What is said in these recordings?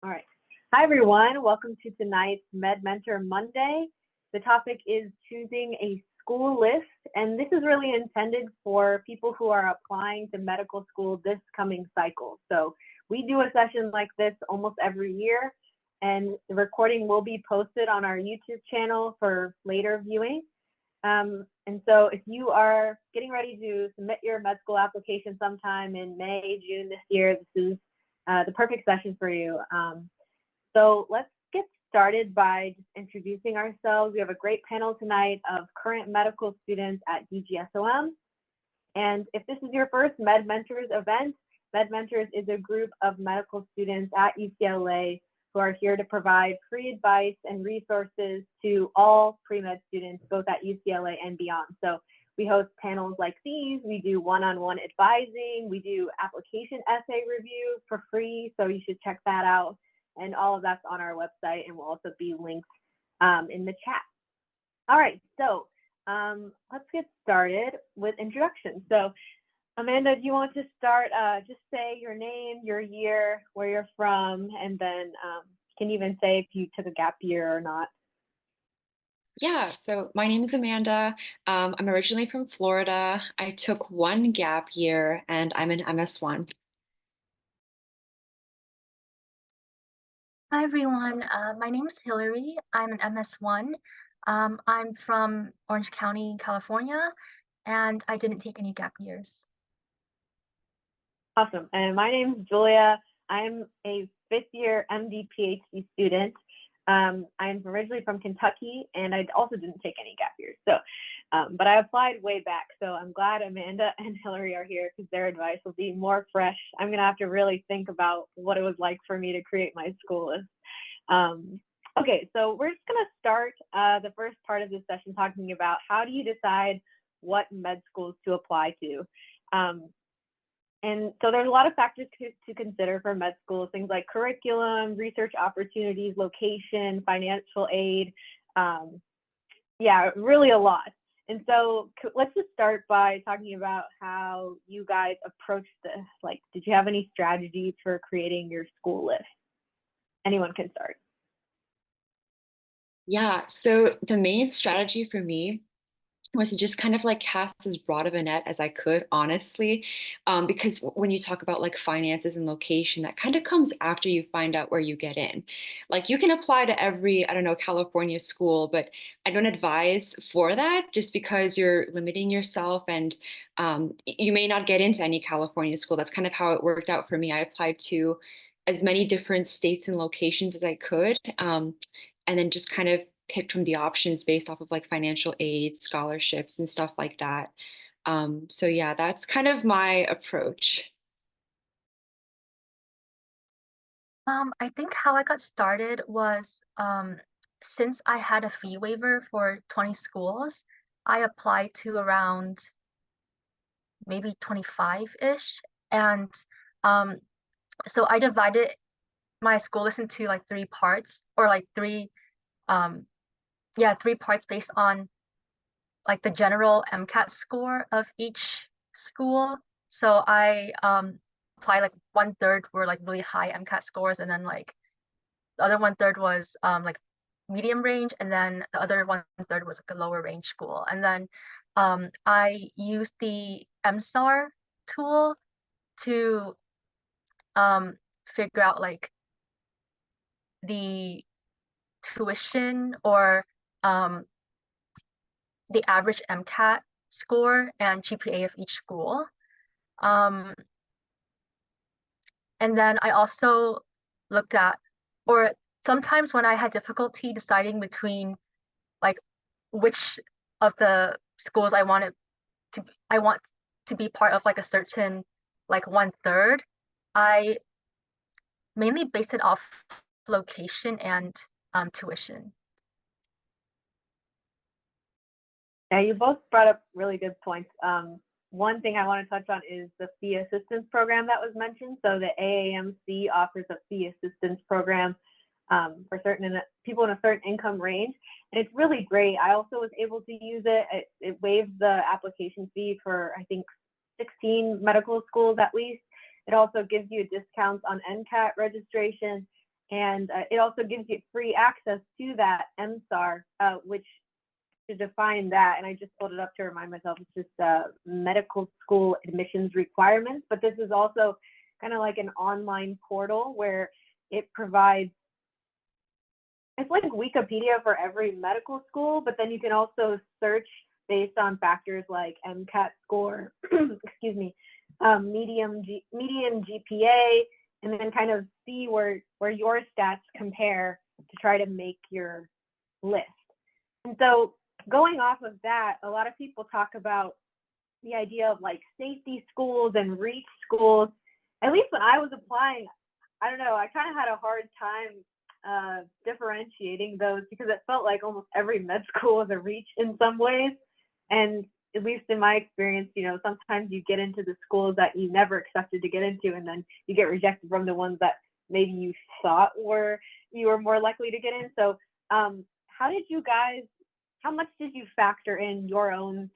All right. Hi, everyone. Welcome to tonight's Med Mentor Monday. The topic is choosing a school list, and this is really intended for people who are applying to medical school this coming cycle. So we do a session like this almost every year, and the recording will be posted on our YouTube channel for later viewing. And so if you are getting ready to submit your med school application sometime in May, June this year, this is the perfect session for you. So let's get started by just introducing ourselves. We have a great panel tonight of current medical students at DGSOM. And if this is your first Med Mentors event, Med Mentors is a group of medical students at UCLA who are here to provide free advice and resources to all pre-med students, both at UCLA and beyond. So we host panels like these, we do one-on-one advising, we do application essay reviews for free, so you should check that out. And all of that's on our website and will also be linked in the chat. All right, so let's get started with introductions. So Amanda, do you want to start? Just say your name, your year, where you're from, and then you can even say if you took a gap year or not. Yeah, so my name is Amanda. I'm originally from Florida. I took one gap year and I'm an MS1. Hi everyone, my name is Hillary. I'm an MS1. I'm from Orange County, California, and I didn't take any gap years. Awesome. And my name is Julia. I'm a fifth year MD PhD student. I'm originally from Kentucky, and I also didn't take any gap years. So, but I applied way back. So I'm glad Amanda and Hillary are here because their advice will be more fresh. I'm going to have to really think about what it was like for me to create my school list. Okay, so we're just going to start the first part of this session talking about how do you decide what med schools to apply to. And so there's a lot of factors to consider for med schools, things like curriculum, research opportunities, location, financial aid. Yeah, really a lot. And so let's just start by talking about how you guys approached this. Like, did you have any strategies for creating your school list? Anyone can start. Yeah, so the main strategy for me was to just kind of like cast as broad of a net as I could, honestly, because when you talk about like finances and location, that kind of comes after you find out where you get in. Like you can apply to every, I don't know, California school, but I don't advise for that just because you're limiting yourself and you may not get into any California school. That's kind of how it worked out for me. I applied to as many different states and locations as I could, and then just kind of picked from the options based off of like financial aid, scholarships, and stuff like that. So yeah, that's kind of my approach. I think how I got started was since I had a fee waiver for 20 schools, I applied to around maybe 25-ish. And so I divided my school list into like three parts or like three parts based on like the general MCAT score of each school. So I applied like 1/3 were like really high MCAT scores, and then like the other 1/3 was like medium range, and then the other 1/3 was like a lower range school. And then I used the MSAR tool to figure out like the tuition or the average MCAT score and GPA of each school. And then I also looked at, or sometimes when I had difficulty deciding between like which of the schools I want to be part of like a certain like 1/3, I mainly based it off location and tuition. Yeah, you both brought up really good points. One thing I want to touch on is the fee assistance program that was mentioned. So the AAMC offers a fee assistance program for certain people in a certain income range, and it's really great. I also was able to use it. It waives the application fee for I think 16 medical schools at least. It also gives you discounts on NCAT registration, And it also gives you free access to that MSAR, which, to define that, and I just pulled it up to remind myself, it's just medical school admissions requirements, but this is also kind of like an online portal where it provides, it's like Wikipedia for every medical school, but then you can also search based on factors like MCAT score, excuse me, median GPA, and then kind of see where your stats compare to try to make your list. And so going off of that, a lot of people talk about the idea of like safety schools and reach schools. At least when I was applying, I don't know, I kind of had a hard time differentiating those, because it felt like almost every med school was a reach in some ways. And at least in my experience, you know, sometimes you get into the schools that you never expected to get into, and then you get rejected from the ones that maybe you thought you were more likely to get in. So how much did you factor in your own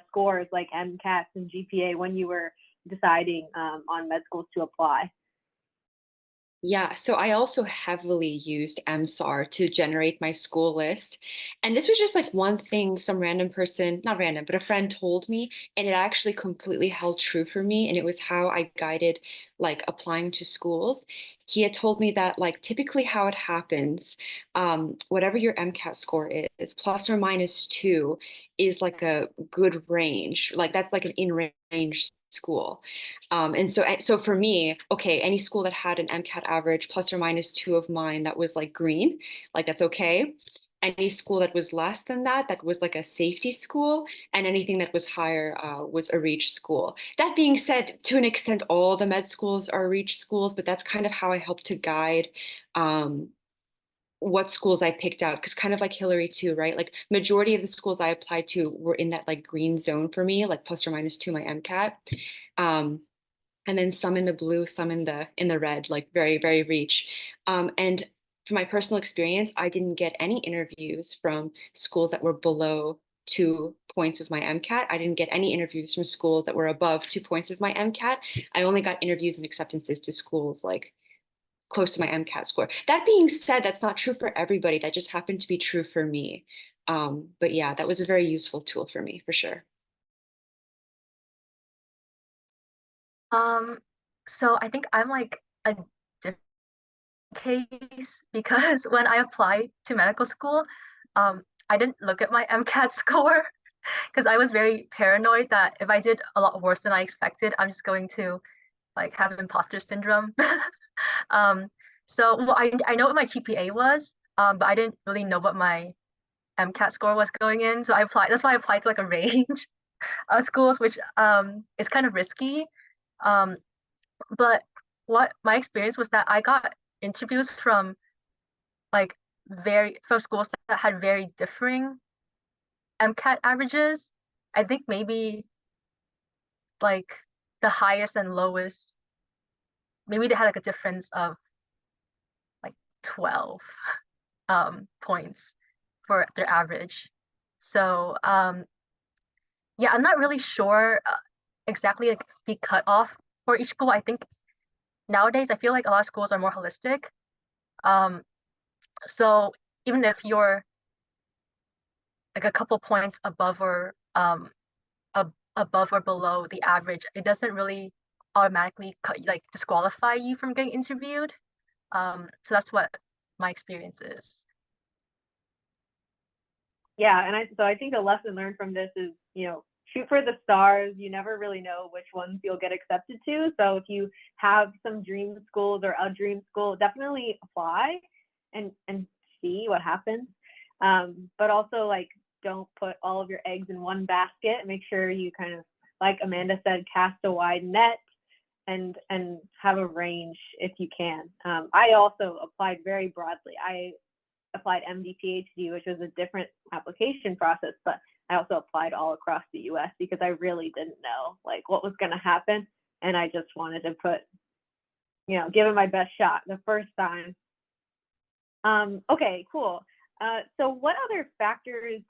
scores like MCATs and GPA when you were deciding on med schools to apply? Yeah, so I also heavily used MSAR to generate my school list. And this was just like one thing some random person, not random, but a friend told me, and it actually completely held true for me. And it was how I guided like applying to schools. He had told me that like typically how it happens, whatever your MCAT score is, plus or minus two is like a good range. Like that's like an in range school. And so for me, okay, any school that had an MCAT average plus or minus two of mine, that was like green, like that's okay. Any school that was less than that, that was like a safety school, and anything that was higher was a reach school. That being said, to an extent, all the med schools are reach schools, but that's kind of how I help to guide what schools I picked out, because kind of like Hillary too, right? Like majority of the schools I applied to were in that like green zone for me, like plus or minus two my MCAT. Um, and then some in the blue, some in the red, like very, very reach. And from my personal experience, I didn't get any interviews from schools that were below 2 points of my MCAT. I didn't get any interviews from schools that were above 2 points of my MCAT. I only got interviews and acceptances to schools like close to my MCAT score. That being said, that's not true for everybody. That just happened to be true for me. But yeah, that was a very useful tool for me, for sure. Um, so I think I'm like a different case because when I applied to medical school, I didn't look at my MCAT score because I was very paranoid that if I did a lot worse than I expected, I'm just going to like have imposter syndrome. Um, so well, I know what my GPA was, but I didn't really know what my MCAT score was going in. So I applied. That's why I applied to like a range of schools, which is kind of risky. Um, but what my experience was that I got interviews from like from schools that had very differing MCAT averages. I think maybe like the highest and lowest, maybe they had like a difference of like 12 points for their average. So yeah, I'm not really sure exactly like the cutoff for each school. I think nowadays I feel like a lot of schools are more holistic. Um, so even if you're like a couple points above or below the average, it doesn't really automatically like disqualify you from getting interviewed. So that's what my experience is. Yeah, and so I think a lesson learned from this is, you know, shoot for the stars. You never really know which ones you'll get accepted to. So if you have some dream schools or a dream school, definitely apply and see what happens. But also like don't put all of your eggs in one basket. Make sure you kind of, like Amanda said, cast a wide net and have a range if you can. I also applied very broadly. I applied MD PhD, which was a different application process, but I also applied all across the US because I really didn't know like what was going to happen, and I just wanted to put, you know, give it my best shot the first time. Okay, cool. So what other factors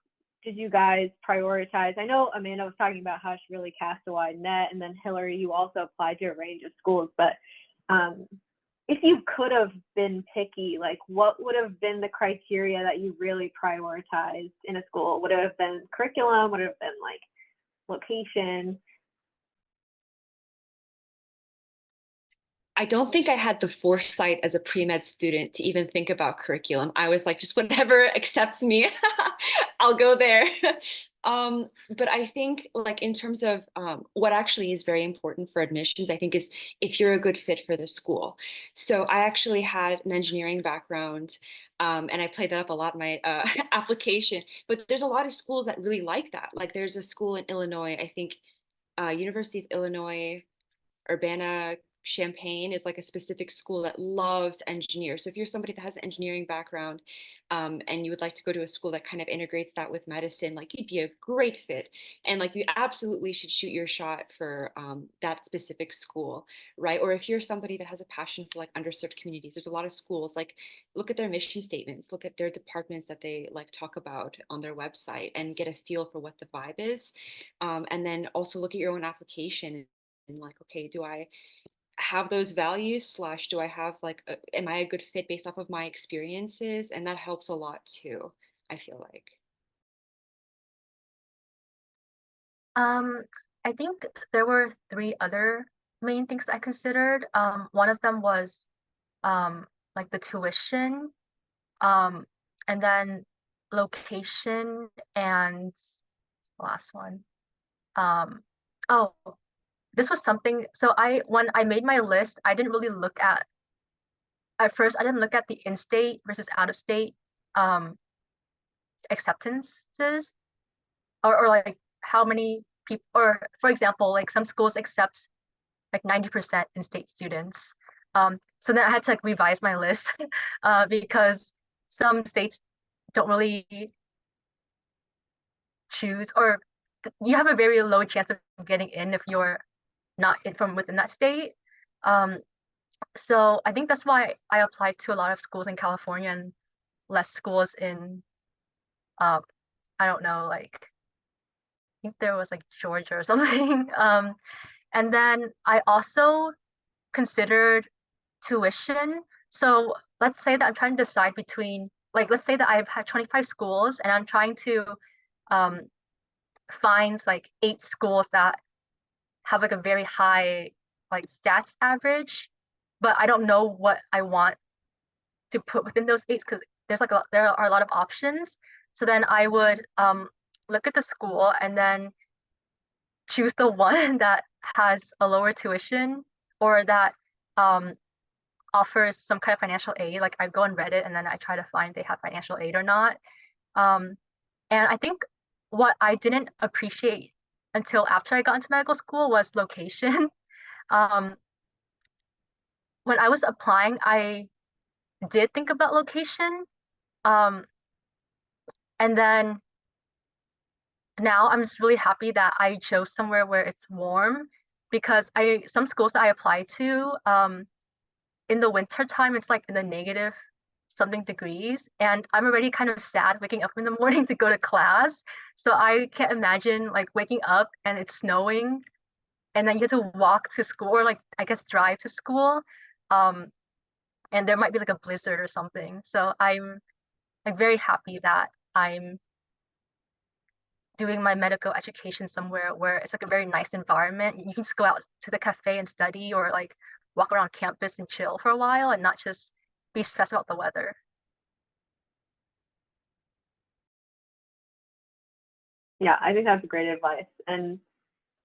did you guys prioritize? I know Amanda was talking about how she really cast a wide net, and then Hillary, you also applied to a range of schools, but if you could have been picky, like what would have been the criteria that you really prioritized in a school? Would it have been curriculum? Would it have been like location? I don't think I had the foresight as a pre-med student to even think about curriculum. I was like, just whatever accepts me, I'll go there. But I think like in terms of what actually is very important for admissions, I think is if you're a good fit for the school. So I actually had an engineering background, and I played that up a lot in my application. But there's a lot of schools that really like that. Like there's a school in Illinois, I think University of Illinois Urbana-Champaign is like a specific school that loves engineers. So if you're somebody that has an engineering background, and you would like to go to a school that kind of integrates that with medicine, like you'd be a great fit. And like you absolutely should shoot your shot for that specific school, right? Or if you're somebody that has a passion for like underserved communities, there's a lot of schools, like look at their mission statements, look at their departments that they like talk about on their website and get a feel for what the vibe is. And then also look at your own application and like, okay, do I have those values slash do I have like am I a good fit based off of my experiences? And that helps a lot too, I feel like. Um, I think there were three other main things I considered. One of them was like the tuition, um, and then location, and last one. Um, oh, this was something. So when I made my list, I didn't really look at first. I didn't look at the in-state versus out-of-state um acceptances, or like how many people, or for example, like some schools accept like 90% in-state students. So then I had to like revise my list because some states don't really choose, or you have a very low chance of getting in if you're not in from within that state. Um, so I think that's why I applied to a lot of schools in California and less schools in um, I don't know, like I think there was like Georgia or something. And then I also considered tuition. So let's say that I'm trying to decide between, like, let's say that I've had 25 schools and I'm trying to um, find like 8 schools that have like a very high like stats average, but I don't know what I want to put within those 8 because there are a lot of options. So then I would look at the school and then choose the one that has a lower tuition or that um, offers some kind of financial aid. Like I go on Reddit and then I try to find if they have financial aid or not. Um, and I think what I didn't appreciate until after I got into medical school was location. Um, when I was applying, I did think about location. Um, and then now I'm just really happy that I chose somewhere where it's warm because some schools that I applied to, in the winter time, it's like in the negative something degrees, and I'm already kind of sad waking up in the morning to go to class. So I can't imagine like waking up and it's snowing, and then you have to walk to school or like I guess drive to school, um, and there might be like a blizzard or something. So I'm like very happy that I'm doing my medical education somewhere where it's like a very nice environment. You can just go out to the cafe and study or like walk around campus and chill for a while and not just be stressed about the weather. Yeah, I think that's great advice. And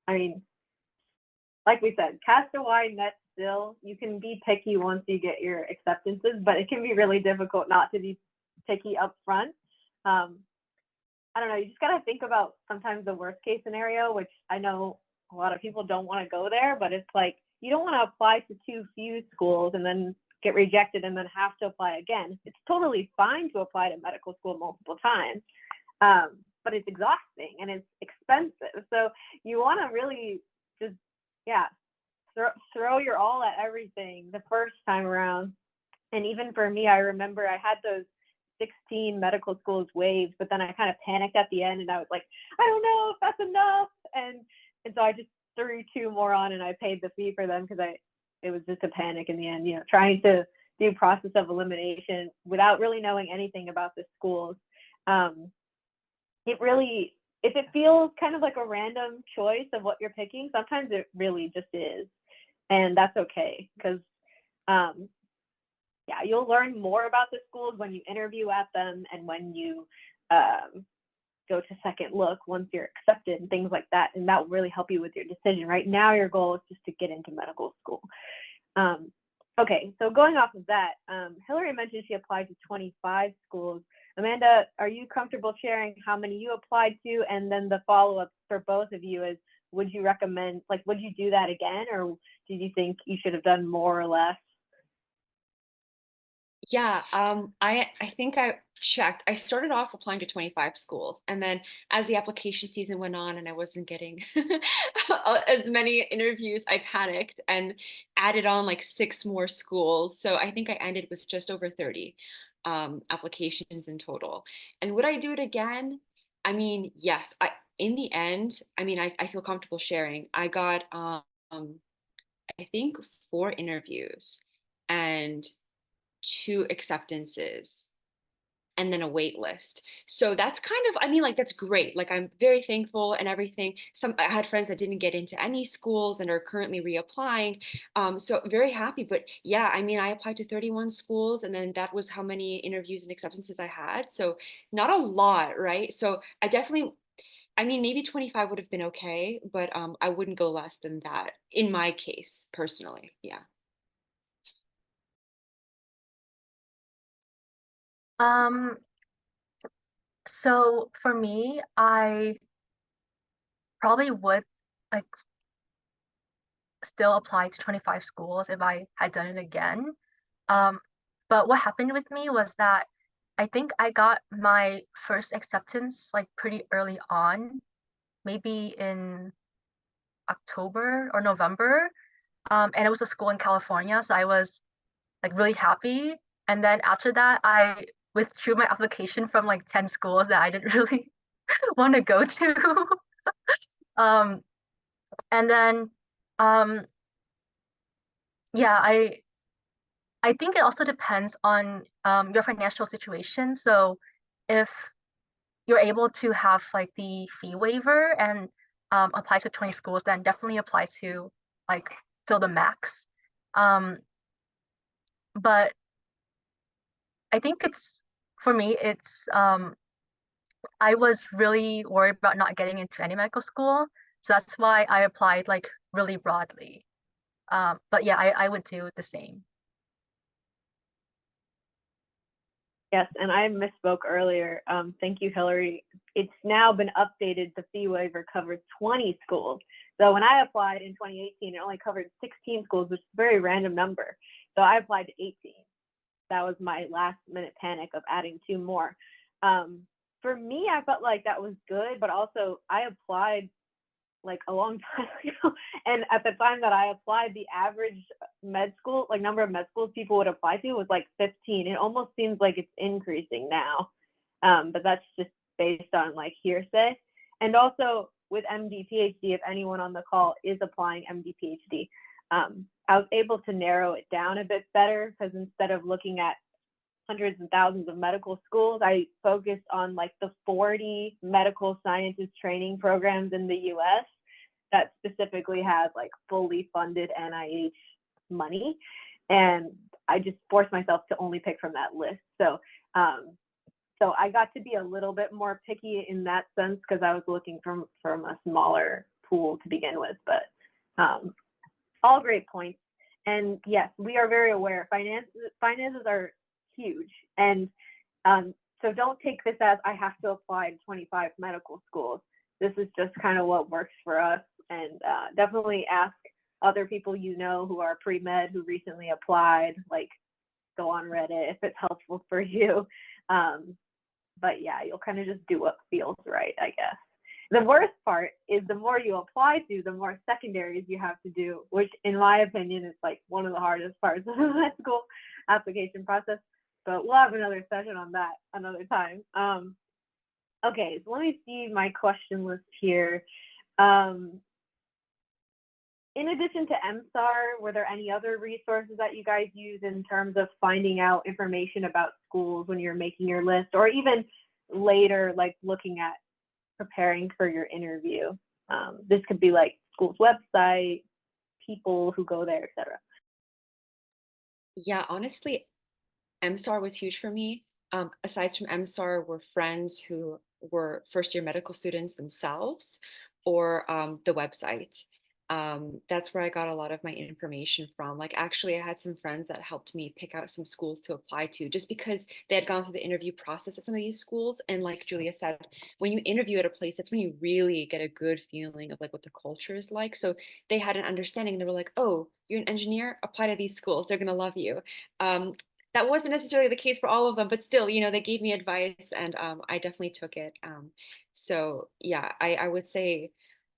I mean, like we said, cast a wide net still. You can be picky once you get your acceptances, but it can be really difficult not to be picky up front. I don't know, you just got to think about sometimes the worst case scenario, which I know a lot of people don't want to go there, but it's like you don't want to apply to too few schools and then get rejected and then have to apply again. It's totally fine to apply to medical school multiple times, but it's exhausting and it's expensive. So you want to really just, yeah, throw your all at everything the first time around. And even for me, I remember I had those 16 medical schools waived, but then I kind of panicked at the end and I was like, I don't know if that's enough. And so I just threw 2 more on and I paid the fee for them because it was just a panic in the end, trying to do process of elimination without really knowing anything about the schools. It really, if it feels kind of like a random choice of what you're picking, sometimes it really just is. And that's okay, because you'll learn more about the schools when you interview at them and when you go to second look once you're accepted and things like that. And that will really help you with your decision. Right now, your goal is just to get into medical school. Okay, so going off of that, Hillary mentioned she applied to 25 schools. Amanda, are you comfortable sharing how many you applied to? And then the follow-up for both of you is, would you recommend, would you do that again? Or did you think you should have done more or less? Yeah, I think I checked. I started off applying to 25 schools, and then as the application season went on and I wasn't getting as many interviews, I panicked and added on like 6 more schools. So I think I ended with just over 30 applications in total. And would I do it again? I mean, yes. In the end, I mean, I feel comfortable sharing. I got I think 4 interviews and 2 acceptances and then a wait list. So that's kind of, I mean, that's great. I'm very thankful and everything. I had friends that didn't get into any schools and are currently reapplying. So very happy. But yeah, I mean, I applied to 31 schools, and then that was how many interviews and acceptances I had. So not a lot, right? So I mean, maybe 25 would have been okay, but I wouldn't go less than that in my case, personally. Yeah. Um, so for me, I probably would like still apply to 25 schools if I had done it again. Um, but what happened with me was that I think I got my first acceptance like pretty early on, maybe in October or November. And it was a school in California, so I was like really happy. And then after that, I withdrew my application from like 10 schools that I didn't really want to go to. Um, and then um, yeah, I think it also depends on your financial situation. So if you're able to have like the fee waiver and apply to 20 schools, then definitely apply to like fill the max. Um, but I think for me, I was really worried about not getting into any medical school. So that's why I applied like really broadly. But yeah, I would do the same. Yes, and I misspoke earlier. Thank you, Hillary. It's now been updated. The fee waiver covers 20 schools. So when I applied in 2018, it only covered 16 schools, which is a very random number. So I applied to 18. That was my last minute panic of adding 2 more. For me, I felt like that was good, but also I applied like a long time ago. And at the time that I applied, the average med school, like number of med schools people would apply to was like 15. It almost seems like it's increasing now. But that's just based on like hearsay. And also with MD PhD, if anyone on the call is applying MD PhD, I was able to narrow it down a bit better, because instead of looking at hundreds and thousands of medical schools, I focused on like the 40 medical scientist training programs in the US that specifically have like fully funded NIH money. And I just forced myself to only pick from that list. So I got to be a little bit more picky in that sense, because I was looking from a smaller pool to begin with. But all great points. And yes, we are very aware finances are huge. And so don't take this as I have to apply to 25 medical schools. This is just kind of what works for us. And definitely ask other people who are pre-med who recently applied, like go on Reddit if it's helpful for you. But yeah, you'll kind of just do what feels right, I guess. The worst part is the more you apply to, the more secondaries you have to do, which in my opinion is like one of the hardest parts of the med school application process. But we'll have another session on that another time. Okay, so let me see my question list here. in addition to MSAR, were there any other resources that you guys use in terms of finding out information about schools when you're making your list, or even later, like looking at preparing for your interview? This could be like school's website, people who go there, etc. Yeah, honestly, MSAR was huge for me. Aside from MSAR, were friends who were first year medical students themselves, or the website. That's where I got a lot of my information from. Like, actually, I had some friends that helped me pick out some schools to apply to just because they had gone through the interview process at some of these schools. And like Julia said, when you interview at a place, that's when you really get a good feeling of like what the culture is like. So they had an understanding. They were like, oh, you're an engineer, apply to these schools. They're going to love you. Um, that wasn't necessarily the case for all of them, but still, they gave me advice, and I definitely took it. So yeah, I would say,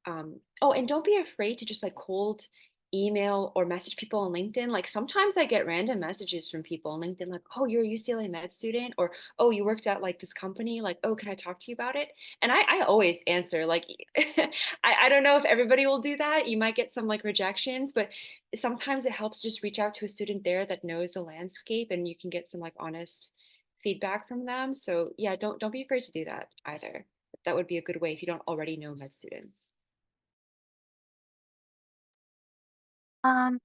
oh, and don't be afraid to just like cold email or message people on LinkedIn. Like sometimes I get random messages from people on LinkedIn, like, oh, you're a UCLA med student, or oh, you worked at like this company, like, oh, can I talk to you about it? And I always answer, like, I don't know if everybody will do that. You might get some like rejections, but sometimes it helps just reach out to a student there that knows the landscape, and you can get some like honest feedback from them. So yeah, don't be afraid to do that either. That would be a good way if you don't already know med students. Um,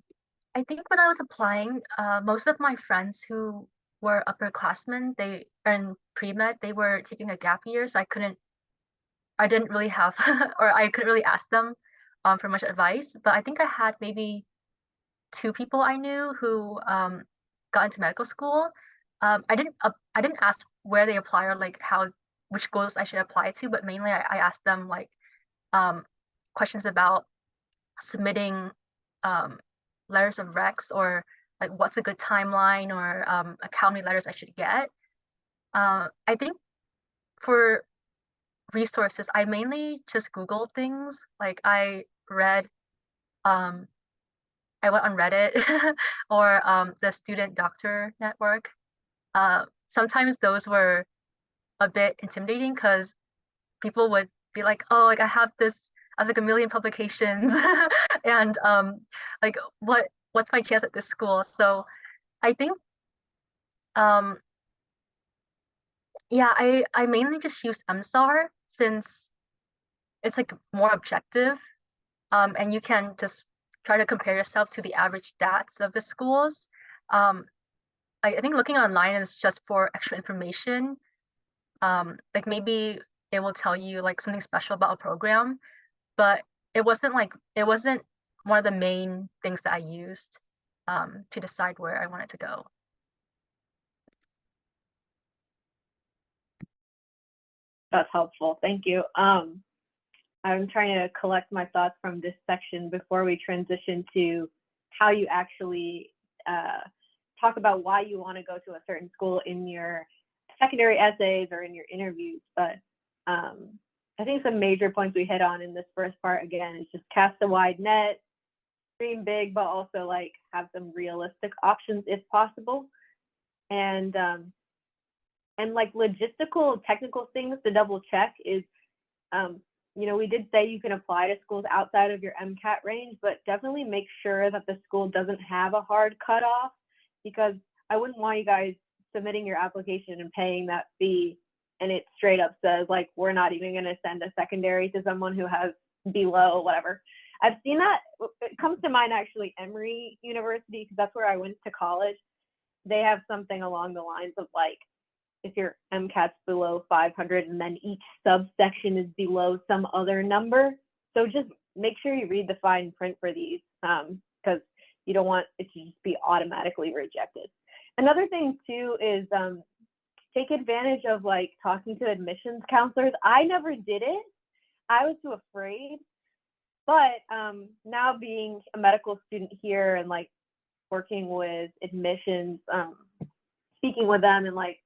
I think when I was applying, most of my friends who were upperclassmen, they are in pre-med, they were taking a gap year, so I didn't really have, or I couldn't really ask them for much advice. But I think I had maybe two people I knew who got into medical school. I didn't ask where they apply or like which schools I should apply to, but mainly I asked them like um, questions about submitting um, letters of recs, or like what's a good timeline, or how many letters I should get. I think for resources, I mainly just Googled things. Like um, I went on Reddit or the Student Doctor Network. Sometimes those were a bit intimidating because people would be like, "Oh, like I have like a million publications, and like what's my chance at this school?" So I think um, yeah, I mainly just used MSAR since it's like more objective, and you can just try to compare yourself to the average stats of the schools. Um, I think looking online is just for extra information. Like maybe it will tell you like something special about a program, but it wasn't one of the main things that I used to decide where I wanted to go. That's helpful. Thank you. I'm trying to collect my thoughts from this section before we transition to how you actually talk about why you want to go to a certain school in your secondary essays or in your interviews. But I think some major points we hit on in this first part, again, is just cast a wide net, dream big, but also like have some realistic options if possible. And like logistical, technical things to double check is, we did say you can apply to schools outside of your MCAT range, but definitely make sure that the school doesn't have a hard cutoff, because I wouldn't want you guys submitting your application and paying that fee and it straight up says like, we're not even going to send a secondary to someone who has below whatever. I've seen that. It comes to mind actually Emory University, because that's where I went to college. They have something along the lines of like, if your MCAT's below 500 and then each subsection is below some other number. So just make sure you read the fine print for these, because you don't want it to just be automatically rejected. Another thing too is take advantage of like talking to admissions counselors. I never did it. I was too afraid. But now being a medical student here and like working with admissions, speaking with them and like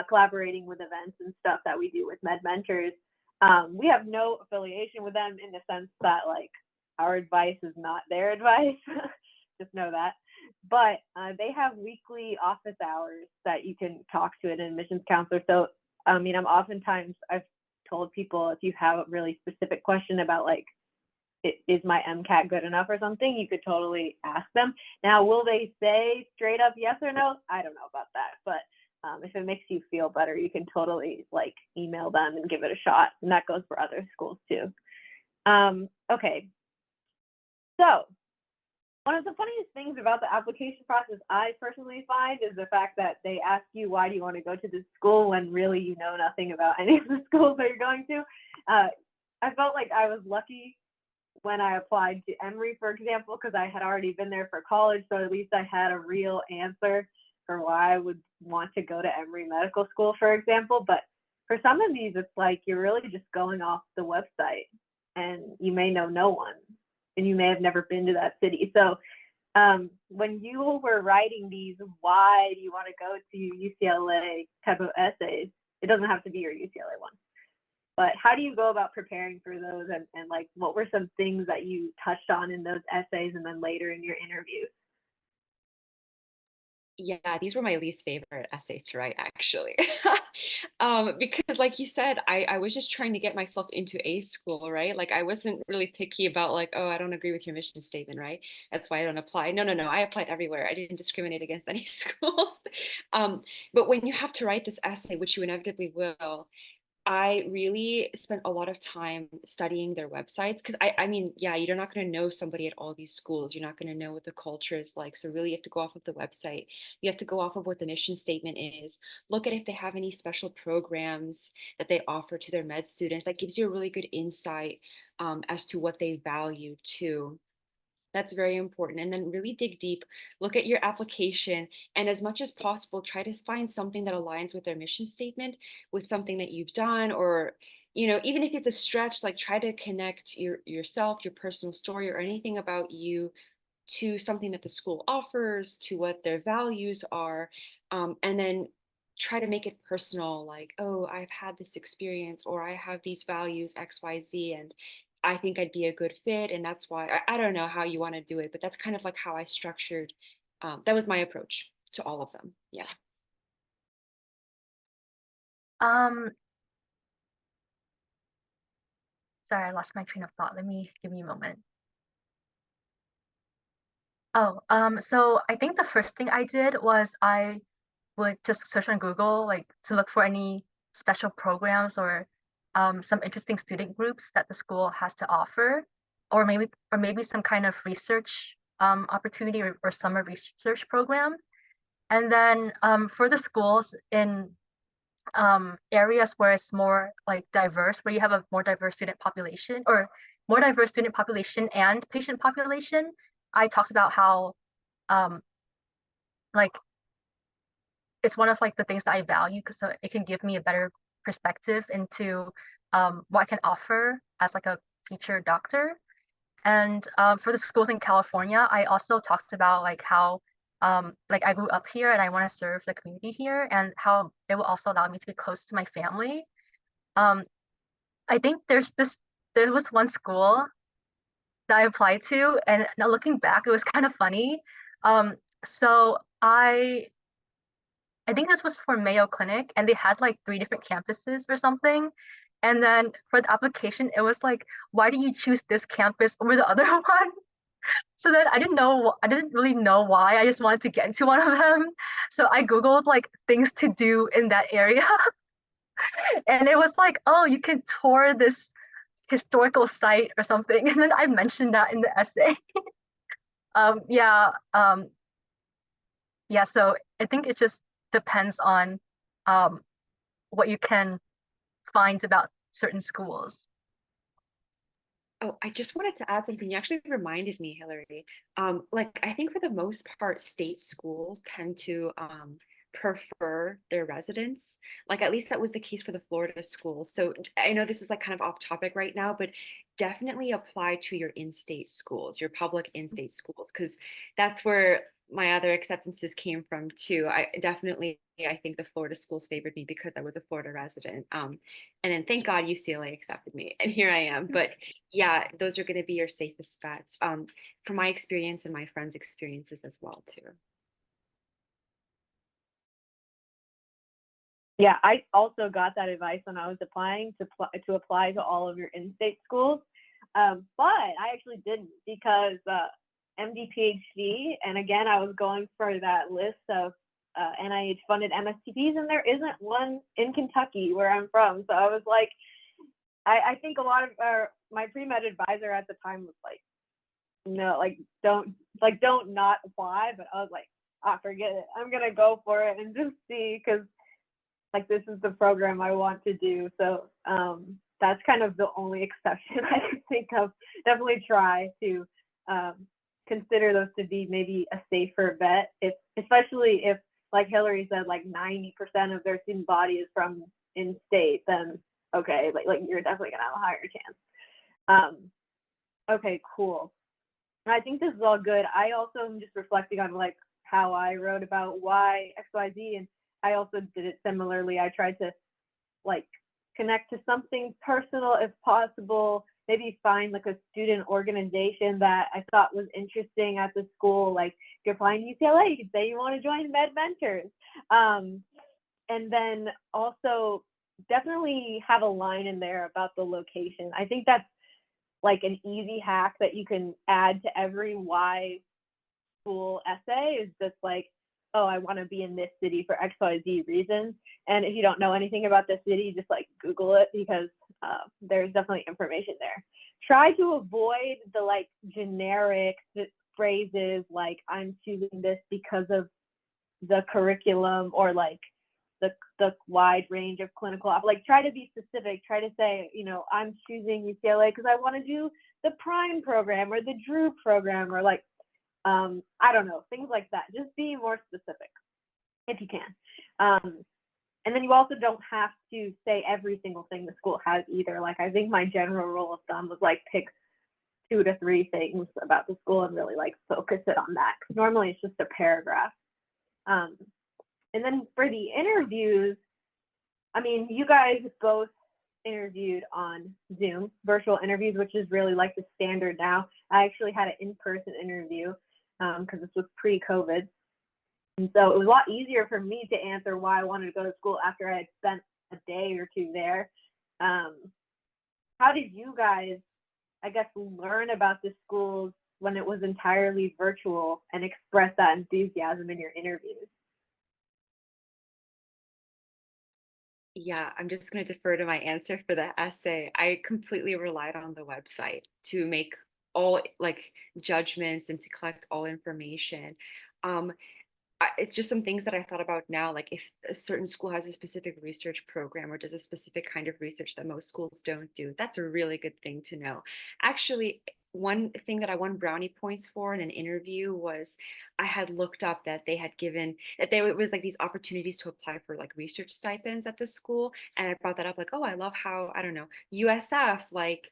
collaborating with events and stuff that we do with Med Mentors, we have no affiliation with them in the sense that like our advice is not their advice. Just know that. But they have weekly office hours that you can talk to an admissions counselor. So I mean, I've told people, if you have a really specific question about like is my MCAT good enough or something, you could totally ask them. Now, will they say straight up yes or no? I don't know about that, but if it makes you feel better, you can totally like email them and give it a shot, and that goes for other schools too. Okay, so one of the funniest things about the application process I personally find is the fact that they ask you, why do you want to go to this school, when really you know nothing about any of the schools that you're going to. I felt like I was lucky when I applied to Emory, for example, because I had already been there for college, so at least I had a real answer for why I would want to go to Emory Medical School, for example. But for some of these, it's like you're really just going off the website, and you may know no one, and you may have never been to that city. So when you were writing these, why do you want to go to UCLA type of essays, it doesn't have to be your UCLA one, but how do you go about preparing for those, and like what were some things that you touched on in those essays and then later in your interviews? Yeah, these were my least favorite essays to write, actually. Because, like you said, I was just trying to get myself into a school, right? Like, I wasn't really picky about, like, oh, I don't agree with your mission statement, right? That's why I don't apply. No, no, no. I applied everywhere. I didn't discriminate against any schools. Um, but when you have to write this essay, which you inevitably will, I really spent a lot of time studying their websites because I mean, yeah, you're not going to know somebody at all these schools. You're not going to know what the culture is like. So really, you have to go off of the website. You have to go off of what the mission statement is. Look at if they have any special programs that they offer to their med students. That gives you a really good insight as to what they value too. That's very important. And then really dig deep, look at your application, and as much as possible, try to find something that aligns with their mission statement, with something that you've done, or, even if it's a stretch, like try to connect yourself, your personal story, or anything about you to something that the school offers, to what their values are, and then try to make it personal, like, oh, I've had this experience, or I have these values XYZ, and I think I'd be a good fit, and that's why. I don't know how you want to do it, but that's kind of like how I structured. That was my approach to all of them. Yeah. Um, sorry, I lost my train of thought. Give me a moment. Oh, so I think the first thing I did was I would just search on Google, like to look for any special programs or some interesting student groups that the school has to offer, or maybe some kind of research opportunity or summer research program. And then for the schools in areas where it's more like diverse, where you have a more diverse student population or more diverse student population and patient population, I talked about how um, like it's one of like the things that I value because it can give me a better perspective into what I can offer as like a future doctor. And for the schools in California, I also talked about like how like I grew up here and I want to serve the community here and how it will also allow me to be close to my family. Um, I think there was one school that I applied to, and now looking back, it was kind of funny. Um, so I think this was for Mayo Clinic, and they had like three different campuses or something. And then for the application, it was like, why do you choose this campus over the other one? So then I didn't really know why. I just wanted to get into one of them. So I Googled like things to do in that area. And it was like, oh, you can tour this historical site or something. And then I mentioned that in the essay. Um, yeah, um, yeah, so I think it just depends on um, what you can find about certain schools. Oh, I just wanted to add something. You actually reminded me, Hillary. Like I think for the most part, state schools tend to prefer their residents. Like at least that was the case for the Florida schools. So I know this is like kind of off topic right now, but definitely apply to your in-state schools, your public in-state schools, because that's where my other acceptances came from too. I think the Florida schools favored me because I was a Florida resident. And then thank God UCLA accepted me, and here I am. But yeah, those are going to be your safest bets, from my experience and my friends' experiences as well too. Yeah, I also got that advice when I was applying to apply to all of your in-state schools. But I actually didn't because MD PhD, and again, I was going for that list of NIH funded MSTPs, and there isn't one in Kentucky where I'm from. So I was like, I think a lot of my pre-med advisor at the time was like, no, don't not apply. But I was like, forget it. I'm gonna go for it and just see, because like this is the program I want to do. So that's kind of the only exception I can think of. Definitely try to consider those to be maybe a safer bet, especially if, like Hillary said, like 90% of their student body is from in-state, then okay, like you're definitely gonna have a higher chance. Okay, cool. I think this is all good. I also am just reflecting on like how I wrote about why XYZ, and I also did it similarly. I tried to like connect to something personal if possible, maybe find like a student organization that I thought was interesting at the school. Like if you're applying to UCLA, you could say you want to join Med Mentors. And then also definitely have a line in there about the location. I think that's like an easy hack that you can add to every why school essay, is just like, oh, I want to be in this city for XYZ reasons. And if you don't know anything about the city, just like Google it, because there's definitely information there. Try to avoid the like generic phrases like I'm choosing this because of the curriculum, or like the wide range of clinical, like try to be specific. Try to say, I'm choosing UCLA because I want to do the Prime program or the Drew program, or like I don't know, things like that. Just be more specific if you can. And then you also don't have to say every single thing the school has either. Like I think my general rule of thumb was like pick 2 to 3 things about the school and really like focus it on that. Normally it's just a paragraph. And then for the interviews, I mean, you guys both interviewed on Zoom, virtual interviews, which is really like the standard now. I actually had an in-person interview because this was pre-COVID. And so it was a lot easier for me to answer why I wanted to go to school after I had spent a day or two there. How did you guys, I guess, learn about the schools when it was entirely virtual and express that enthusiasm in your interviews? Yeah, I'm just going to defer to my answer for the essay. I completely relied on the website to make all like judgments and to collect all information. Um, it's just some things that I thought about now, like if a certain school has a specific research program or does a specific kind of research that most schools don't do, that's a really good thing to know. Actually, one thing that I won brownie points for in an interview was I had looked up that they had given that there was like these opportunities to apply for like research stipends at the school, and I brought that up like, oh, I love how, I don't know, USF like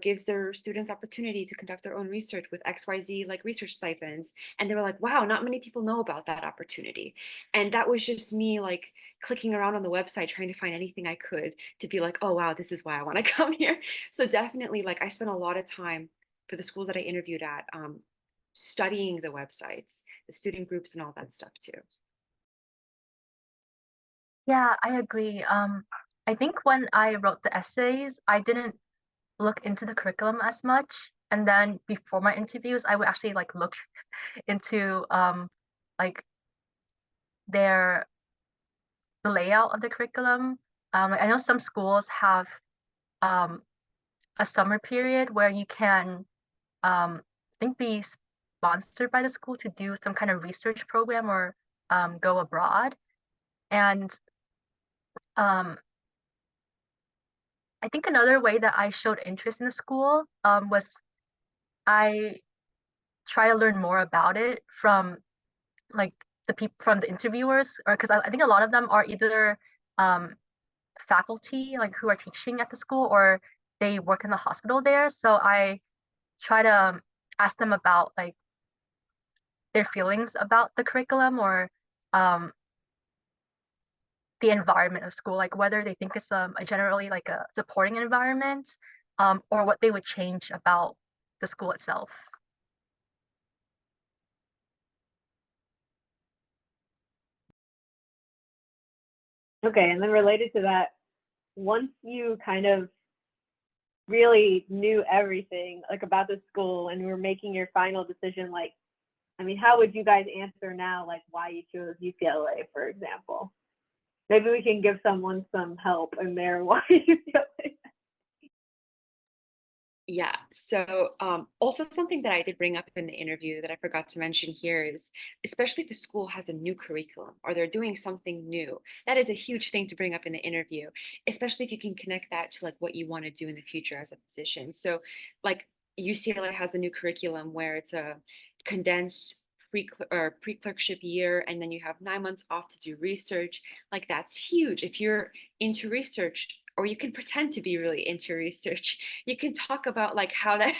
gives their students opportunity to conduct their own research with XYZ like research stipends, and they were like, wow, not many people know about that opportunity. And that was just me like clicking around on the website trying to find anything I could to be like, oh wow, this is why I want to come here. So definitely, like, I spent a lot of time for the schools that I interviewed at, studying the websites, the student groups, and all that stuff too. Yeah, I agree. I think when I wrote the essays, I didn't look into the curriculum as much. And then before my interviews, I would actually like look into like their the layout of the curriculum. Like I know some schools have um a summer period where you can I think be sponsored by the school to do some kind of research program or go abroad. And um I think another way that I showed interest in the school was I try to learn more about it from like the people from the interviewers, or because I think a lot of them are either um, faculty like who are teaching at the school, or they work in the hospital there. So I try to ask them about like their feelings about the curriculum, or um, the environment of school, like whether they think it's a generally like a supporting environment, or what they would change about the school itself. Okay, and then related to that, once you kind of really knew everything like about the school and were making your final decision, like, I mean, how would you guys answer now, like why you chose UCLA, for example? Maybe we can give someone some help in their why UCLA. Yeah. So also something that I did bring up in the interview that I forgot to mention here is, especially if a school has a new curriculum or they're doing something new, that is a huge thing to bring up in the interview, especially if you can connect that to like what you want to do in the future as a physician. So like UCLA has a new curriculum where it's a condensed pre-clerkship year, and then you have 9 months off to do research. Like that's huge. If you're into research, or you can pretend to be really into research, you can talk about like how that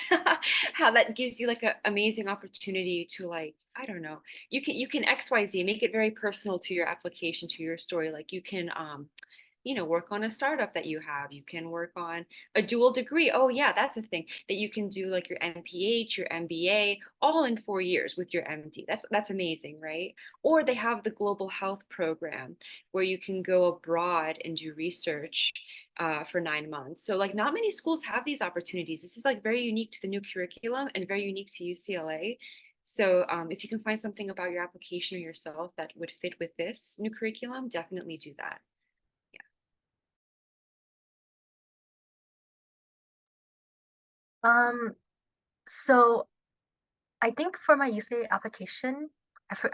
how that gives you like an amazing opportunity to, like, I don't know, you can XYZ, make it very personal to your application, to your story. Like you can work on a startup that you have. You can work on a dual degree. Oh yeah, that's a thing that you can do, like your MPH, your MBA, all in 4 years with your MD. That's amazing, right? Or they have the global health program where you can go abroad and do research for 9 months. So like not many schools have these opportunities. This is like very unique to the new curriculum and very unique to UCLA. So if you can find something about your application or yourself that would fit with this new curriculum, definitely do that. Um, so I think for my UCA application,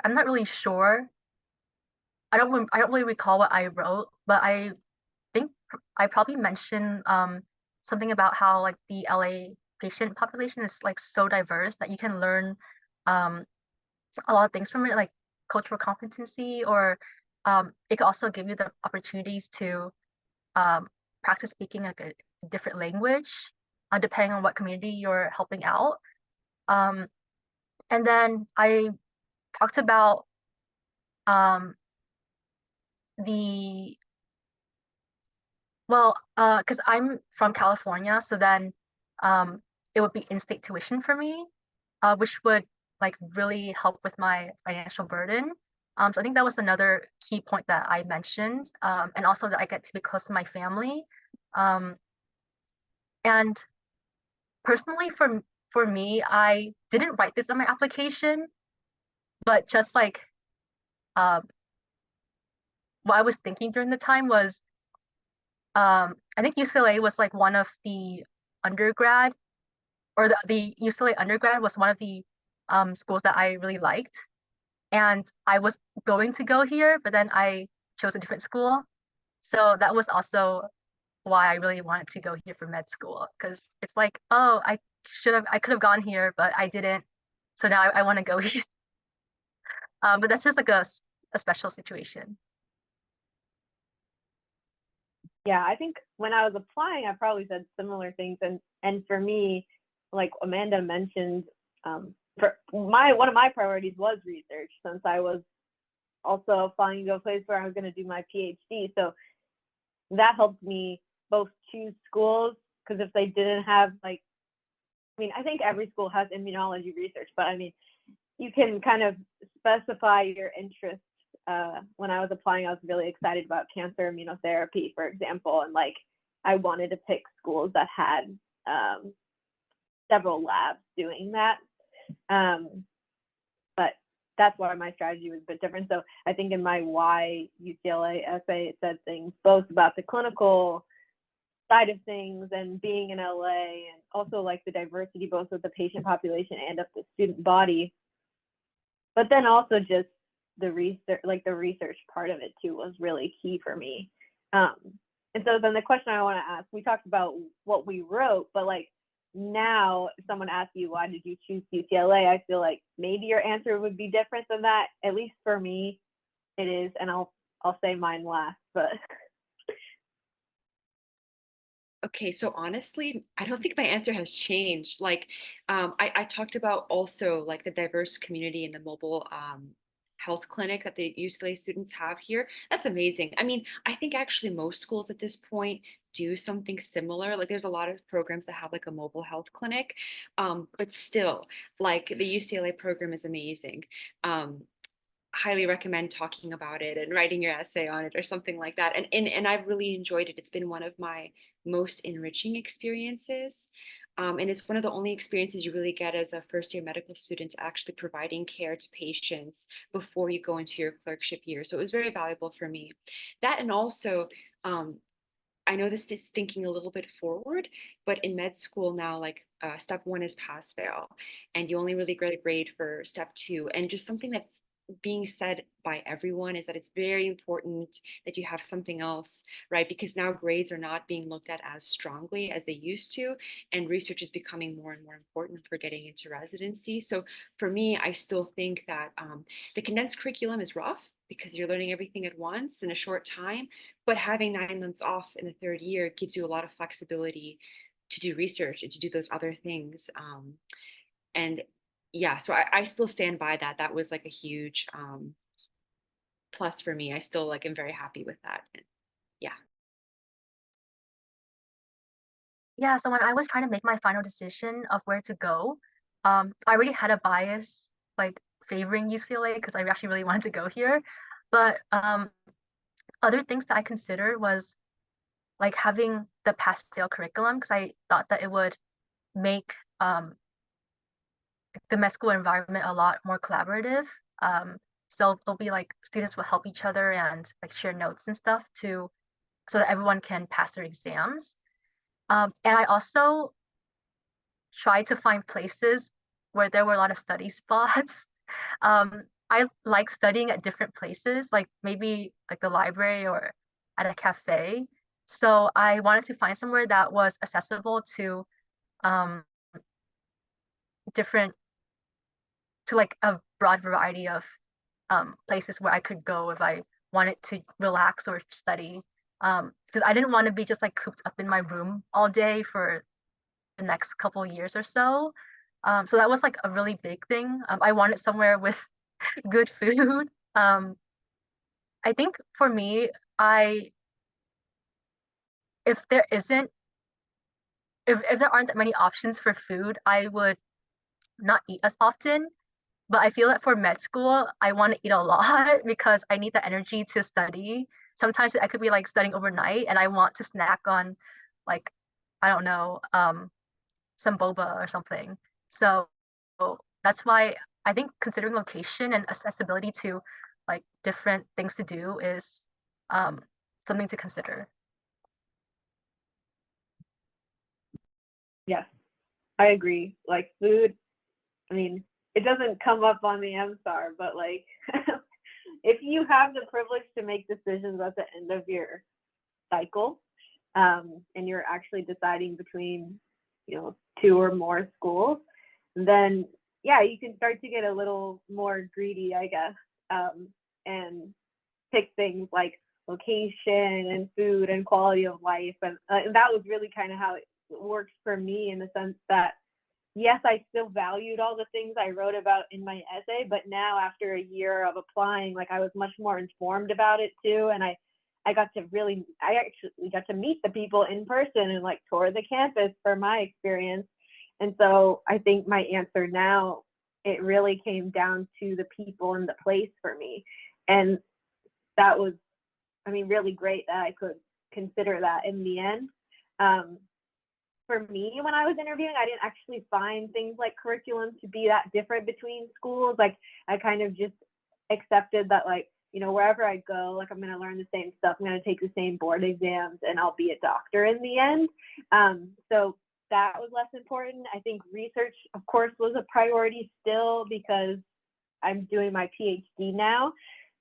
I'm not really sure. I don't really recall what I wrote, but I think I probably mentioned something about how like the LA patient population is like so diverse that you can learn um a lot of things from it, like cultural competency, or it could also give you the opportunities to um, practice speaking like a different language, depending on what community you're helping out. Um, and then I talked about um, the because I'm from California, so then it would be in-state tuition for me, which would like really help with my financial burden. So I think that was another key point that I mentioned, and also that I get to be close to my family. Um, and personally, for me, I didn't write this on my application, but just like um, what I was thinking during the time was, I think UCLA was like one of the undergrad or the UCLA undergrad was one of the schools that I really liked. And I was going to go here, but then I chose a different school. So that was also why I really wanted to go here for med school, because it's like, oh, I could have gone here, but I didn't. So now I want to go here. But that's just like a special situation. Yeah, I think when I was applying, I probably said similar things, and for me, like Amanda mentioned, for one of my priorities was research, since I was also applying to a place where I was going to do my PhD. So that helped me both choose schools, because if they didn't have like, I mean, I think every school has immunology research, but I mean, you can kind of specify your interest. When I was applying, I was really excited about cancer immunotherapy, for example, and like I wanted to pick schools that had several labs doing that. But that's why my strategy was a bit different. So I think in my why UCLA essay, it said things both about the clinical side of things and being in LA, and also like the diversity both of the patient population and of the student body. But then also just the research, like the research part of it too, was really key for me. And so then the question I want to ask, we talked about what we wrote, but like now if someone asks you why did you choose UCLA, I feel like maybe your answer would be different than that. At least for me, it is, and I'll say mine last. But Okay, so honestly, I don't think my answer has changed. Like, I talked about also like the diverse community in the mobile health clinic that the UCLA students have here. That's amazing. I mean, I think actually most schools at this point do something similar. Like, there's a lot of programs that have like a mobile health clinic, but still, like the UCLA program is amazing. Um, highly recommend talking about it and writing your essay on it or something like that. And I've really enjoyed it. It's been one of my most enriching experiences. And it's one of the only experiences you really get as a first year medical student, actually providing care to patients before you go into your clerkship year. So it was very valuable for me. That, and also, I know this is thinking a little bit forward, but in med school now, like step one is pass fail, and you only really get a grade for step two. And just something that's being said by everyone is that it's very important that you have something else, right? Because now grades are not being looked at as strongly as they used to, and research is becoming more and more important for getting into residency. So for me, I still think that the condensed curriculum is rough because you're learning everything at once in a short time, but having 9 months off in the third year gives you a lot of flexibility to do research and to do those other things. And yeah, so I still stand by that. That was like a huge plus for me. I still like am very happy with that. And yeah. Yeah, so when I was trying to make my final decision of where to go, I already had a bias like favoring UCLA because I actually really wanted to go here. But other things that I considered was like having the pass fail curriculum because I thought that it would make the med school environment a lot more collaborative. So there'll be like students will help each other and like share notes and stuff to so that everyone can pass their exams. And I also tried to find places where there were a lot of study spots. I like studying at different places, like maybe like the library or at a cafe. So I wanted to find somewhere that was accessible to um, different, to like a broad variety of places where I could go if I wanted to relax or study. Because I didn't want to be just like cooped up in my room all day for the next couple of years or so. So that was like a really big thing. I wanted somewhere with good food. I think for me, I if there isn't if there aren't that many options for food, I would not eat as often. But I feel that for med school, I want to eat a lot because I need the energy to study. Sometimes I could be like studying overnight and I want to snack on like I don't know, some boba or something. So that's why I think considering location and accessibility to like different things to do is um, something to consider. Yes, I agree. Like food, I mean, it doesn't come up on the MSAR, but like if you have the privilege to make decisions at the end of your cycle, and you're actually deciding between, two or more schools, then yeah, you can start to get a little more greedy, I guess, and pick things like location and food and quality of life. And that was really kind of how it worked for me, in the sense that yes, I still valued all the things I wrote about in my essay, but now after a year of applying, like I was much more informed about it too. And I actually got to meet the people in person and like tour the campus for my experience. And so I think my answer now, it really came down to the people and the place for me. And that was, I mean, really great that I could consider that in the end. For me, when I was interviewing, I didn't actually find things like curriculum to be that different between schools. Like I kind of just accepted that, like, wherever I go, like I'm going to learn the same stuff. I'm going to take the same board exams and I'll be a doctor in the end. So that was less important. I think research, of course, was a priority still because I'm doing my PhD now,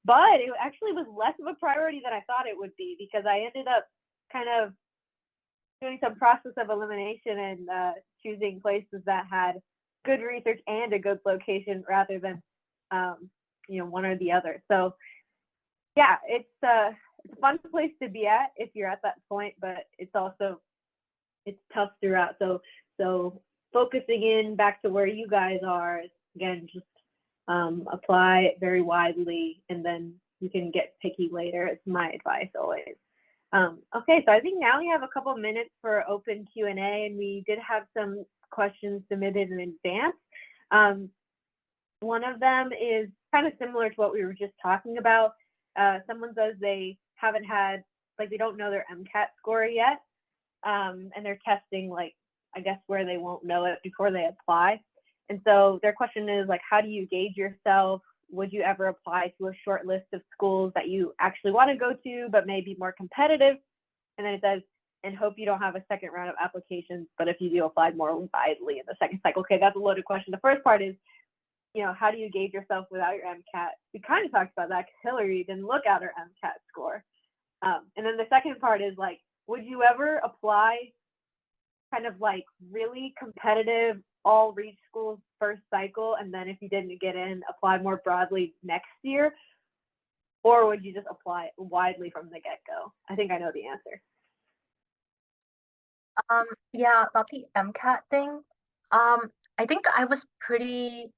but it actually was less of a priority than I thought it would be, because I ended up kind of doing some process of elimination and choosing places that had good research and a good location rather than one or the other. So yeah, it's a fun place to be at if you're at that point, but it's tough throughout. So focusing in back to where you guys are, again, just apply very widely, and then you can get picky later. It's my advice always. Okay, so I think now we have a couple minutes for open Q&A, and we did have some questions submitted in advance. One of them is, kind of similar to what we were just talking about. Someone says they haven't had, like, they don't know their MCAT score yet, and they're testing, like, I guess where they won't know it before they apply. And so their question is, like, how do you gauge yourself? Would you ever apply to a short list of schools that you actually want to go to, but may be more competitive? And then it says, and hope you don't have a second round of applications, but if you do, apply more widely in the second cycle. Okay, that's a loaded question. The first part is, how do you gauge yourself without your MCAT? We kind of talked about that because Hillary didn't look at her MCAT score. And then the second part is, like, would you ever apply kind of like really competitive all reach schools first cycle, and then if you didn't get in, apply more broadly next year? Or would you just apply widely from the get-go? I think I know the answer. Yeah, about the MCAT thing. I think I was pretty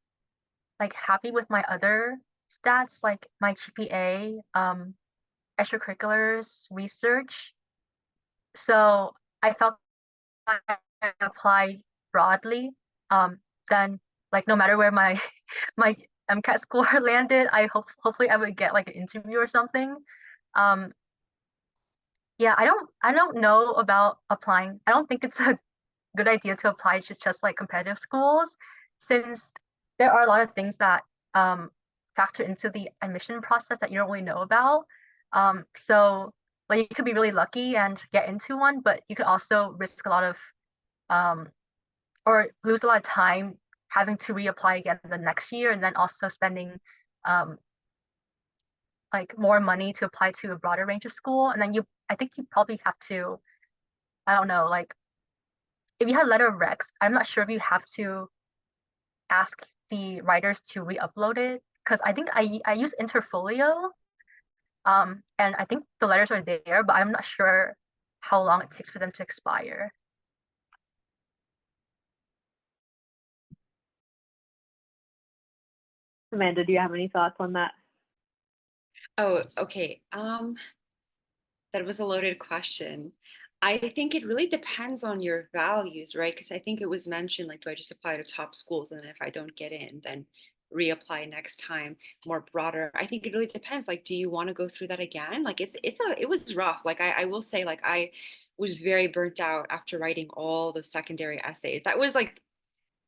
like happy with my other stats, like my GPA, extracurriculars, research. So I felt like I applied broadly. Then like no matter where my my MCAT score landed, hopefully I would get like an interview or something. Um, yeah, I don't know about applying. I don't think it's a good idea to apply to just like competitive schools, since there are a lot of things that factor into the admission process that you don't really know about. So like you could be really lucky and get into one, but you could also risk a lot of um, or lose a lot of time having to reapply again the next year, and then also spending um, like more money to apply to a broader range of school. And then I think you probably have to, I don't know, like if you had letter of recs, I'm not sure if you have to ask the writers to re-upload it, because I think I use Interfolio, and I think the letters are there, but I'm not sure how long it takes for them to expire. Amanda, do you have any thoughts on that? Oh, okay. That was a loaded question. I think it really depends on your values, right? Because I think it was mentioned, like, do I just apply to top schools, and then if I don't get in, then reapply next time, more broader? I think it really depends. Like, do you want to go through that again? Like, it was rough. Like, I will say, like, I was very burnt out after writing all the secondary essays. That was like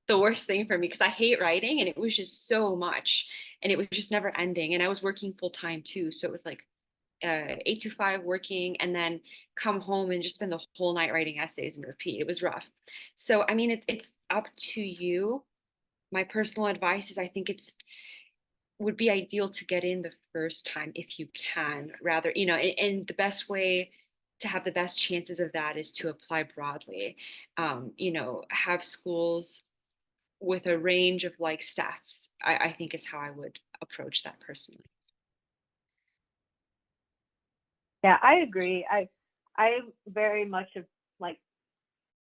the worst thing for me because I hate writing, and it was just so much, and it was just never ending. And I was working full time too, so it was like 8 to 5 working, and then come home and just spend the whole night writing essays and repeat. It was rough. So I mean, it's up to you. My personal advice is, I think it's would be ideal to get in the first time if you can, rather, and the best way to have the best chances of that is to apply broadly. Have schools with a range of like stats. I think is how I would approach that personally. Yeah, I agree. I'm very much a like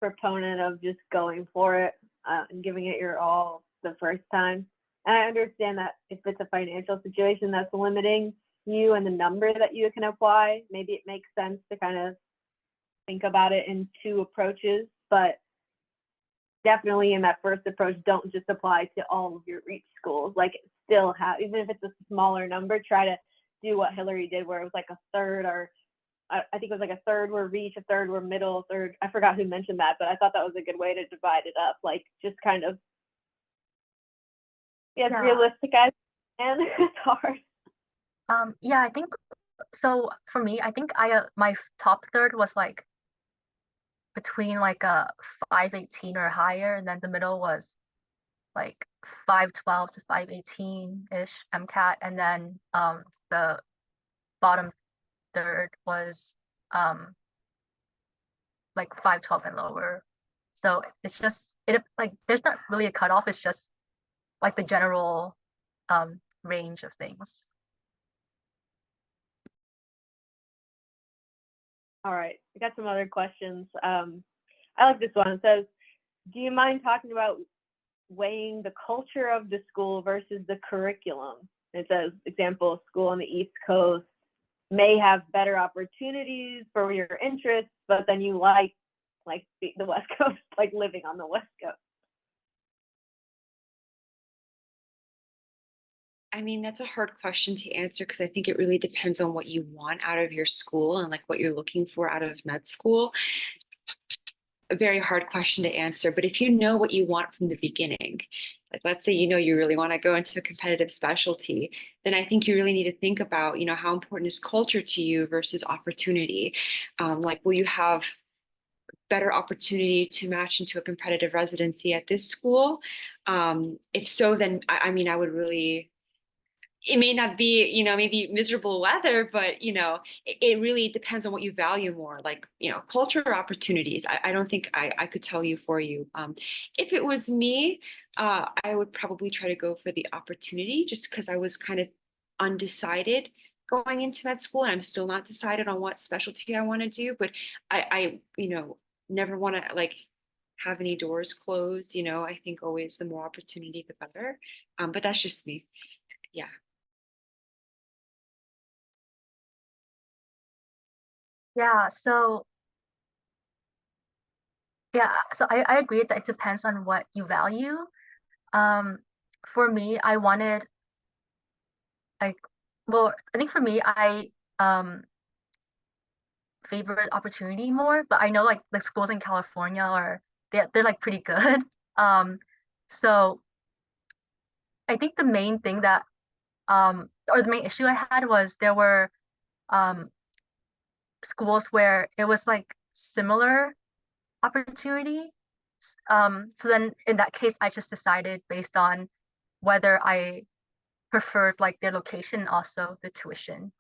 proponent of just going for it and giving it your all the first time. And I understand that if it's a financial situation that's limiting you and the number that you can apply, maybe it makes sense to kind of think about it in two approaches. But definitely in that first approach, don't just apply to all of your reach schools. Like, still have, even if it's a smaller number, try to do what Hillary did, where it was like a third, or I think it was like a third were reach, a third were middle, third, I forgot who mentioned that, but I thought that was a good way to divide it up. Like, just kind of, it's Yeah. realistic as and it's hard. Yeah, I think so. For me, I think my top third was like between like a 518 or higher, and then the middle was like 512 to 518 ish MCAT, and then the bottom third was like 512 and lower. So it's just like there's not really a cutoff. It's just like the general range of things. All right, I got some other questions. I like this one. It says, do you mind talking about weighing the culture of the school versus the curriculum? It says, example, school on the East Coast may have better opportunities for your interests, but then you like the West Coast, like living on the West Coast. I mean, that's a hard question to answer because I think it really depends on what you want out of your school and like what you're looking for out of med school. A very hard question to answer, but if you know what you want from the beginning, like let's say you know you really want to go into a competitive specialty, then I think you really need to think about, you know, how important is culture to you versus opportunity. Like, will you have better opportunity to match into a competitive residency at this school? If so, then I mean, I would really, it may not be, you know, maybe miserable weather, but, you know, it really depends on what you value more, like, you know, culture or opportunities. I don't think I could tell you for you. If it was me, I would probably try to go for the opportunity just because I was kind of undecided going into med school, and I'm still not decided on what specialty I want to do, but you know, never want to like have any doors closed, you know. I think always the more opportunity, the better. But that's just me. Yeah. Yeah, so I agree that it depends on what you value. Um, for me, I wanted like, well, I think for me, I favorite opportunity more, but I know like schools in California are they're like pretty good. Um, so I think the main thing that or the main issue I had was there were um schools where it was like similar opportunity. So then in that case, I just decided based on whether I preferred like their location, also the tuition.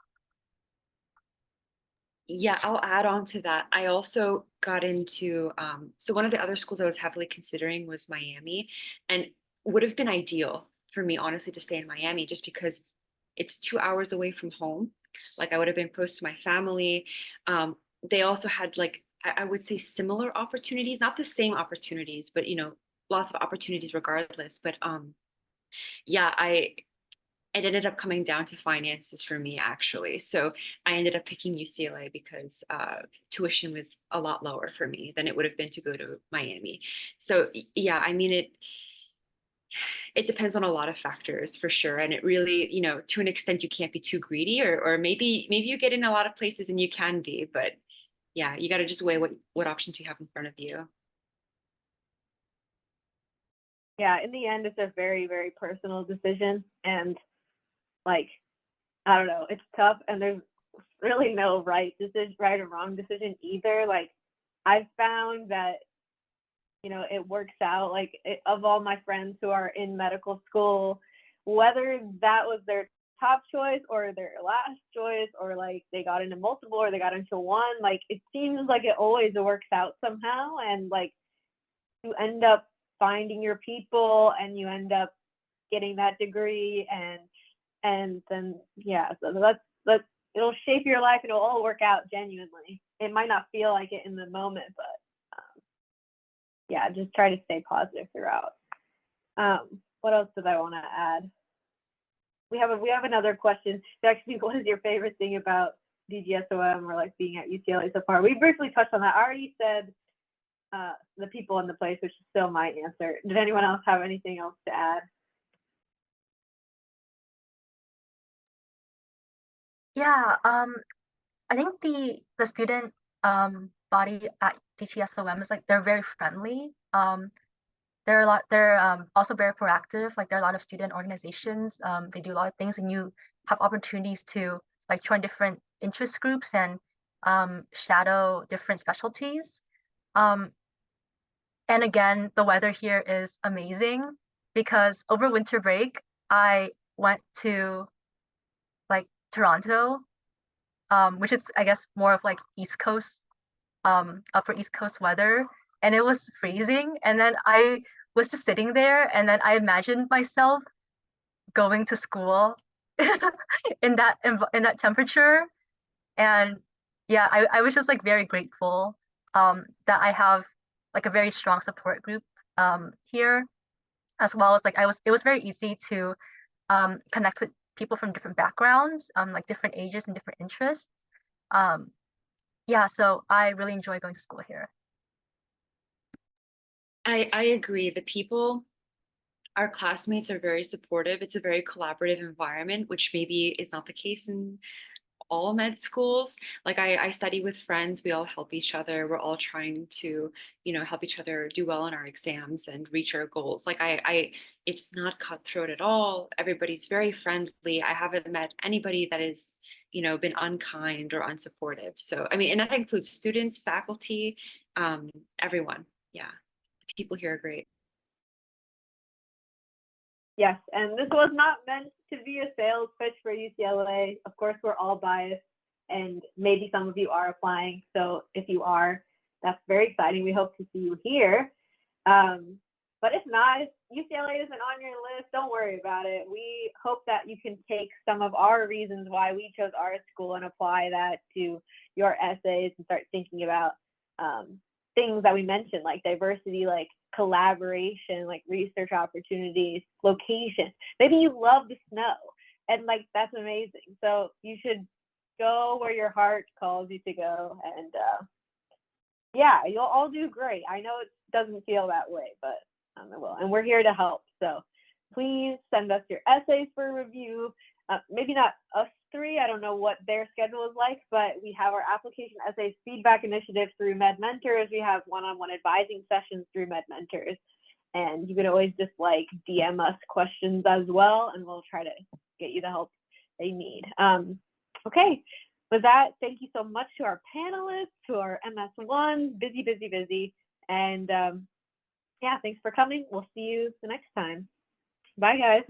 Yeah, I'll add on to that. I also got into, so one of the other schools I was heavily considering was Miami, and would have been ideal for me, honestly, to stay in Miami just because it's 2 hours away from home. Like I would have been close to my family. They also had like, I would say similar opportunities, not the same opportunities, but you know, lots of opportunities regardless. But yeah, it ended up coming down to finances for me actually. So I ended up picking UCLA because tuition was a lot lower for me than it would have been to go to Miami. So yeah, I mean it depends on a lot of factors for sure, and it really, you know, to an extent you can't be too greedy, or maybe you get in a lot of places and you can be, but yeah, you got to just weigh what options you have in front of you. Yeah, in the end, it's a very, very personal decision. And like, I don't know, it's tough. And there's really no right decision, right or wrong decision either. Like, I've found that, you know, it works out. Like, of all my friends who are in medical school, whether that was their top choice or their last choice, or like they got into multiple or they got into one, like, it seems like it always works out somehow. And like, you end up finding your people and you end up getting that degree, and then yeah, so that's it'll shape your life and it'll all work out genuinely. It might not feel like it in the moment, but yeah, just try to stay positive throughout. What else did I want to add? We have another question. Actually, what is your favorite thing about DGSOM or like being at UCLA so far? We briefly touched on that. I already said the people in the place, which is still my answer. Did anyone else have anything else to add? Yeah, I think the student body at DGSOM is like they're very friendly. They're also very proactive. Like there are a lot of student organizations. They do a lot of things, and you have opportunities to like join different interest groups and shadow different specialties. Um, and again, the weather here is amazing because over winter break, I went to like Toronto, which is I guess more of like East Coast, upper East Coast weather, and it was freezing. And then I was just sitting there, and then I imagined myself going to school in that temperature. And yeah, I was just like very grateful that I have like a very strong support group here, as well as like it was very easy to connect with people from different backgrounds, like different ages and different interests. Um, yeah, so I really enjoy going to school here. I agree. The people our classmates are very supportive. It's a very collaborative environment, which maybe is not the case in all med schools. Like I study with friends, we all help each other. We're all trying to, help each other do well on our exams and reach our goals. Like it's not cutthroat at all. Everybody's very friendly. I haven't met anybody that is, been unkind or unsupportive. So, I mean, and that includes students, faculty, everyone. Yeah. People here are great. Yes, and this was not meant to be a sales pitch for UCLA. Of course, we're all biased, and maybe some of you are applying. So if you are, that's very exciting. We hope to see you here. But if not, if UCLA isn't on your list, don't worry about it. We hope that you can take some of our reasons why we chose our school and apply that to your essays and start thinking about things that we mentioned, like diversity, like collaboration, like research opportunities, location. Maybe you love the snow, and like that's amazing. So you should go where your heart calls you to go, and yeah, you'll all do great. I know it doesn't feel that way, but it will, and we're here to help. So please send us your essays for review. Maybe not us three, I don't know what their schedule is like, but we have our application essays feedback initiative through Med Mentors. We have one-on-one advising sessions through Med Mentors, and you can always just like DM us questions as well, and we'll try to get you the help they need. Okay, with that, thank you so much to our panelists, to our MS1s, busy, and yeah, thanks for coming. We'll see you the next time. Bye, guys.